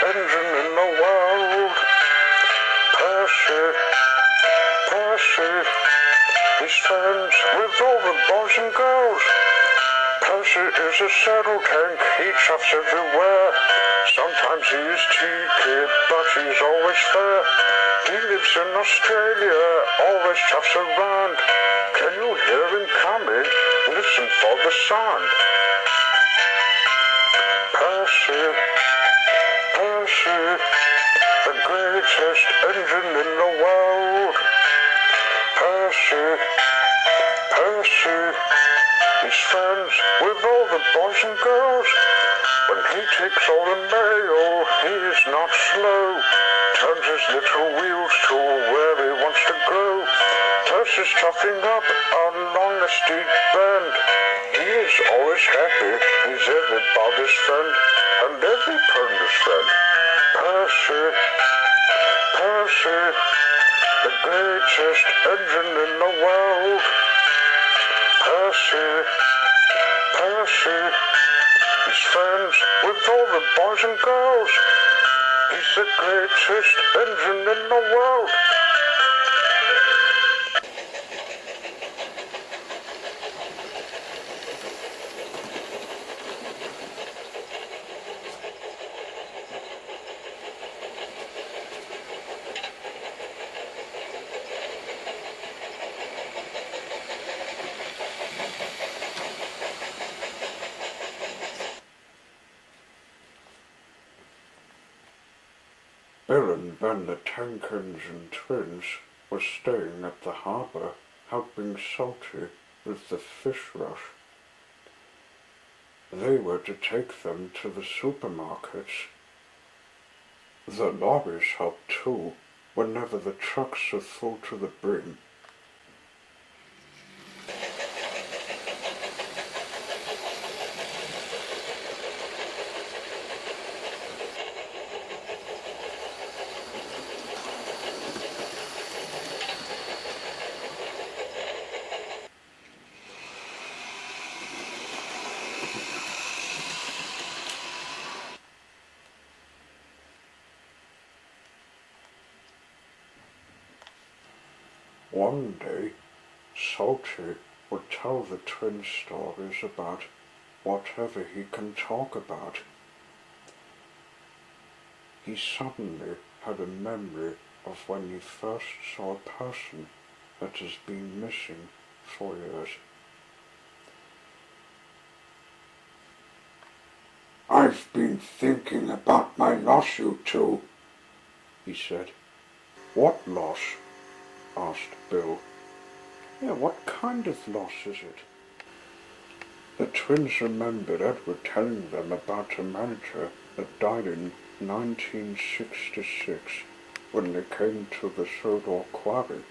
engine in the world. Percy, Percy, he's friends with all the boys and girls. Percy is a saddle tank, he chuffs everywhere. Sometimes he is cheeky, but he's always fair. He lives in Australia, always chuffs around. Can you hear him coming? Listen for the sound. Percy, Percy, the greatest engine in the world. Percy, Percy, he's friends with all the boys and girls. When he takes all the mail, he is not slow. Turns his little wheels to where he wants to go. Percy's chuffing up along the steep bend. He is always happy, he's everybody's friend, and every pony's friend. Percy, Percy, the greatest engine in the world. Percy, Percy, he's friends with all the boys and girls. He's the greatest engine in the world. Bill and Ben, the tank engine twins, were staying at the harbour, helping Salty with the fish rush. They were to take them to the supermarkets. The lorries helped too, whenever the trucks are full to the brim. One day, Salty would tell the twins stories about whatever he can talk about. He suddenly had a memory of when he first saw a person that has been missing for years. "I've been thinking about my loss, you two," he said. "What loss?" asked Bill. "Yeah, what kind of loss is it?" The twins remembered Edward telling them about a manager that died in 1966 when they came to the Sodor Quarry.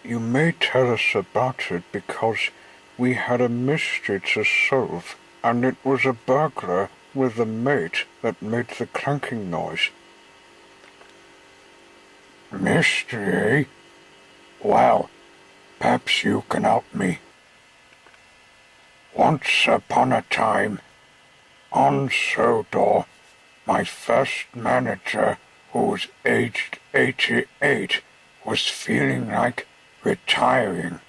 "You may tell us about it because we had a mystery to solve, and it was a burglar with a mate that made the clanking noise." "Mystery, eh? Well, perhaps you can help me. Once upon a time, on Sodor, my first manager, who was aged 88, was feeling like retiring.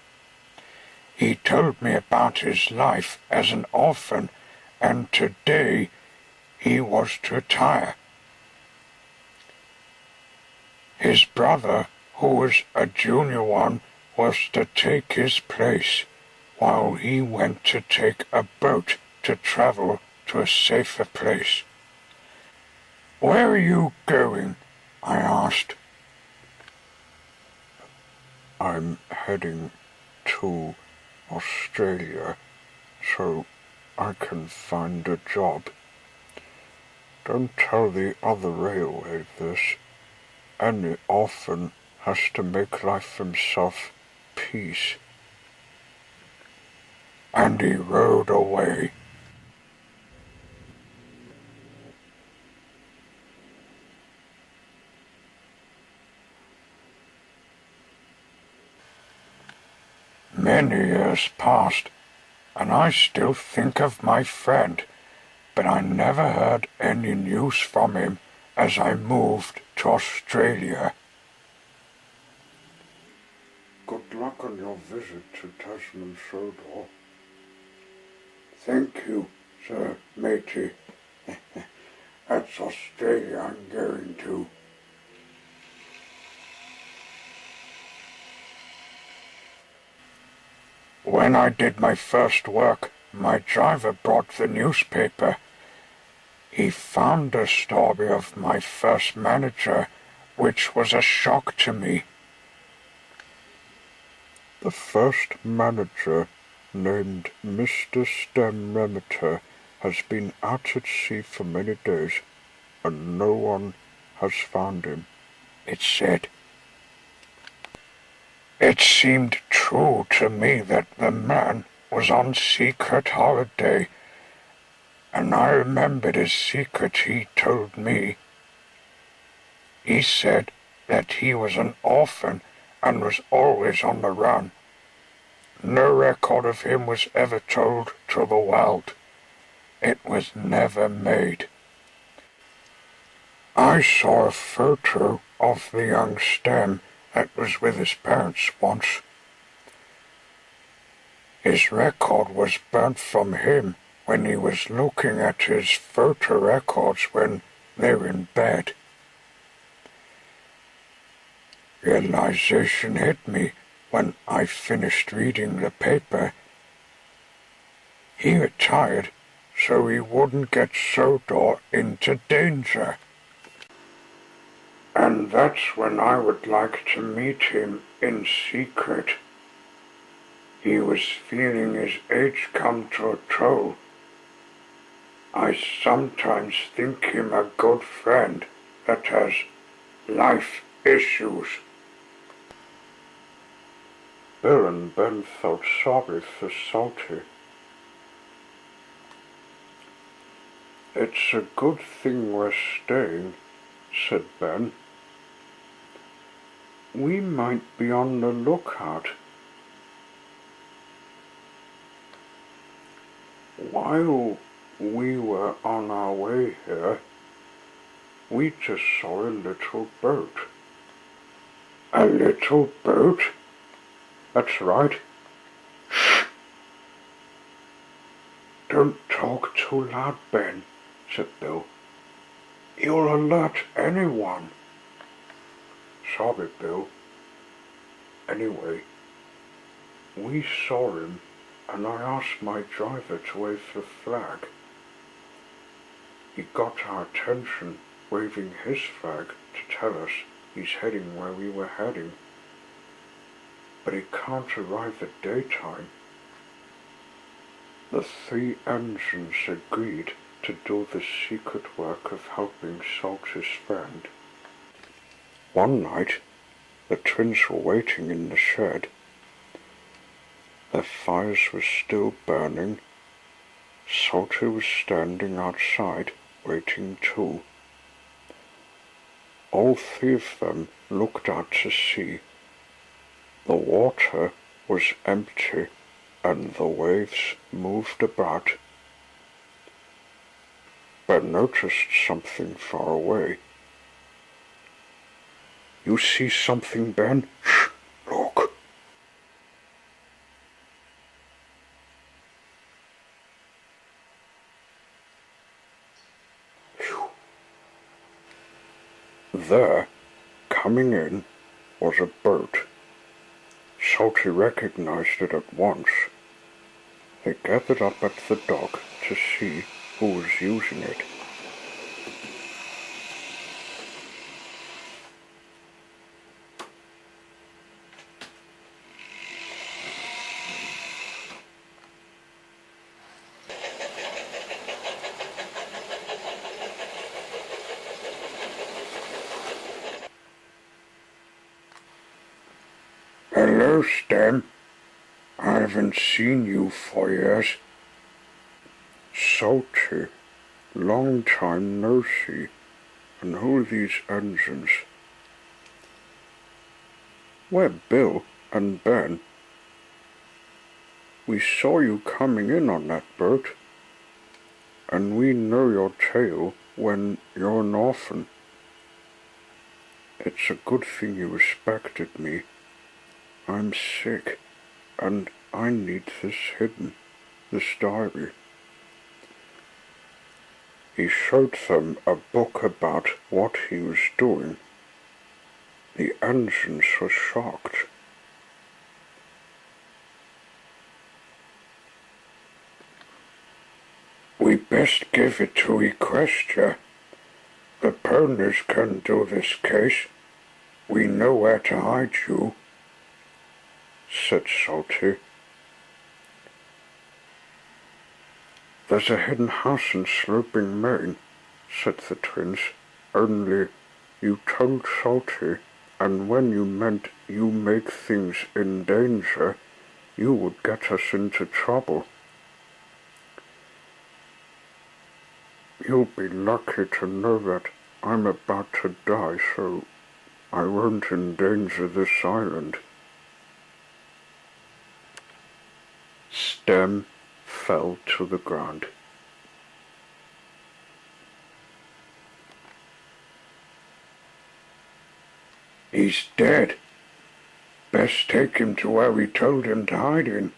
He told me about his life as an orphan, and today he was to retire. His brother, who was a junior one, was to take his place, while he went to take a boat to travel to a safer place. Where are you going? I asked. I'm heading to Australia so I can find a job. Don't tell the other railway this. Any orphan has to make life himself peace. And he rode away. Many years passed, and I still think of my friend, but I never heard any news from him as I moved to Australia. Good luck on your visit to Tasman Sodor. Thank you, sir, matey. That's Australia I'm going to. When I did my first work, my driver brought the newspaper. He found the story of my first manager, which was a shock to me. The first manager, named Mr. Stem Remeter, has been out at sea for many days, and no one has found him, it said. It seemed true to me that the man was on secret holiday, and I remembered his secret he told me. He said that he was an orphan and was always on the run. No record of him was ever told to the world. It was never made. I saw a photo of the young Stem that was with his parents once. His record was burnt from him when he was looking at his photo records when they were in bed. Realization hit me when I finished reading the paper. He retired so he wouldn't get Sodor into danger. And that's when I would like to meet him in secret. He was feeling his age come to a toll. I sometimes think him a good friend that has life issues. Bill and Ben felt sorry for Salty. It's a good thing we're staying, said Ben. We might be on the lookout. While we were on our way here, we just saw a little boat. A little boat? That's right. Shh! Don't talk too loud, Ben, said Bill. You'll alert anyone. Sorry, Bill. Anyway, we saw him, and I asked my driver to wave the flag. He got our attention, waving his flag to tell us he's heading where we were heading. But he can't arrive at daytime. The 3 engines agreed to do the secret work of helping Salty's friend. One night, the twins were waiting in the shed. Their fires were still burning. Salty was standing outside, waiting too. All 3 of them looked out to sea. The water was empty, and the waves moved about. But noticed something far away. You see something, Ben? Shh, look. Phew. There, coming in, was a boat. Salty recognized it at once. They gathered up at the dock to see who was using it. Hello, Stem. I haven't seen you for years. Salty, long time no see, and who are these engines? We're Bill and Ben. We saw you coming in on that boat. and we know your tale when you're an orphan. It's a good thing you respected me. I'm sick, and I need this hidden, this diary. He showed them a book about what he was doing. The engines were shocked. We best give it to Equestria. The ponies can do this case. We know where to hide you, said Salty. There's a hidden house in Sloping Main, said the twins. Only you told Salty, and when you meant you make things in danger, you would get us into trouble. You'll be lucky to know that I'm about to die, so I won't endanger this island. Stem fell to the ground. He's dead. Best take him to where we told him to hide in.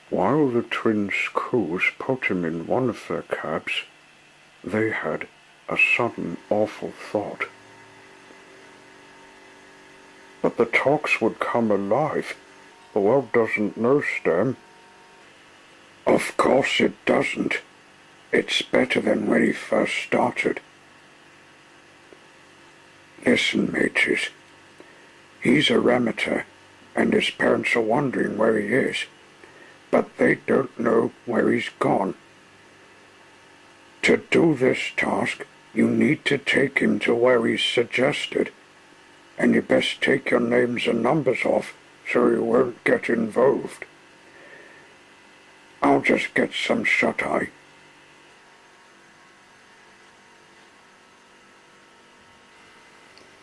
While the twins' crews put him in one of their cabs, they had a sudden awful thought. But the talks would come alive. The world doesn't know Stem. Of course it doesn't. It's better than when he first started. Listen, mateys. He's a Ramator, and his parents are wondering where he is. But they don't know where he's gone. To do this task, you need to take him to where he's suggested, and you best take your names and numbers off so he won't get involved. I'll just get some shut-eye.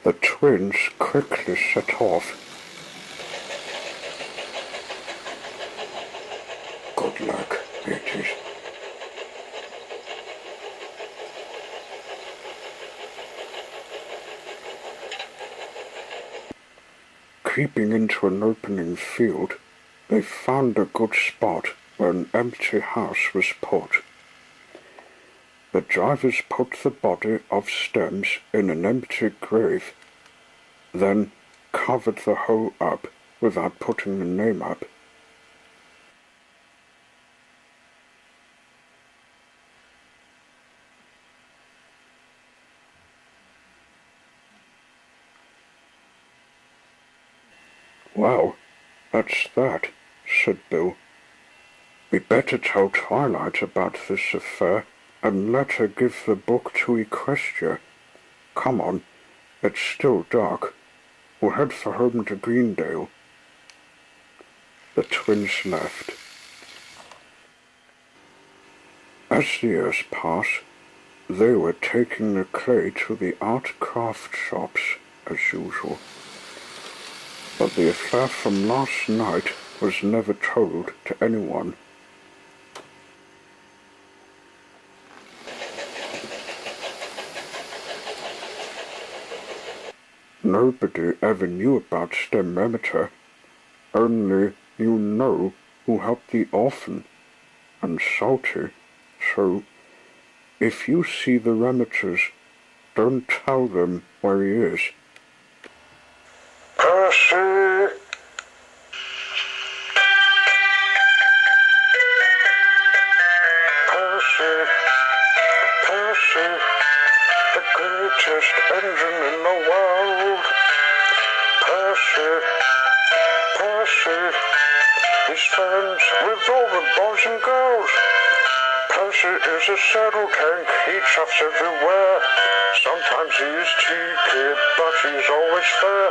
The twins quickly set off. Good luck, mateys. Creeping into an opening field, they found a good spot where an empty house was put. The drivers put the body of Stems in an empty grave, then covered the hole up without putting the name up. Well, that's that, said Bill. We better tell Twilight about this affair and let her give the book to Equestria. Come on, it's still dark. We'll head for home to Greendale. The twins left. As the years passed, they were taking the clay to the art craft shops as usual. But the affair from last night was never told to anyone. Nobody ever knew about Stem Ramator. Only you know who helped the orphan and Salty. So, if you see the Ramators, don't tell them where he is. Percy! Percy! Percy! The greatest engine in the world! Percy! Percy! He's friends with all the boys and girls! Percy is a saddle tank, he chuffs everywhere. Sometimes he is cheeky, but he's always fair.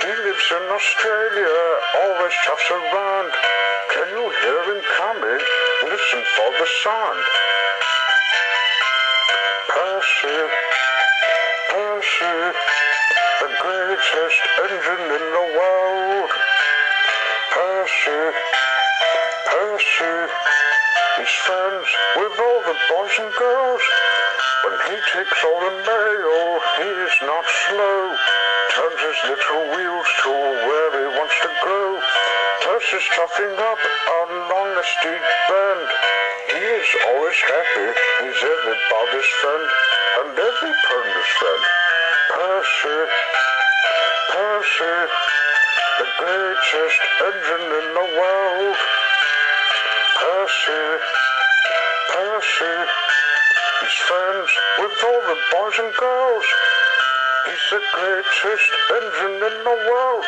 He lives in Australia, always chuffs around. Can you hear him coming? Listen for the sound. Percy, Percy, the greatest engine in the world. Percy, Percy. friends with all the boys and girls. When he takes all the mail, he is not slow. Turns his little wheels to where he wants to go. Percy's chuffing up along a steep bend. He is always happy, he's everybody's friend, and every pony's friend. Percy, Percy, the greatest engine in the world. Percy, Percy, he's friends with all the boys and girls. He's the greatest engine in the world.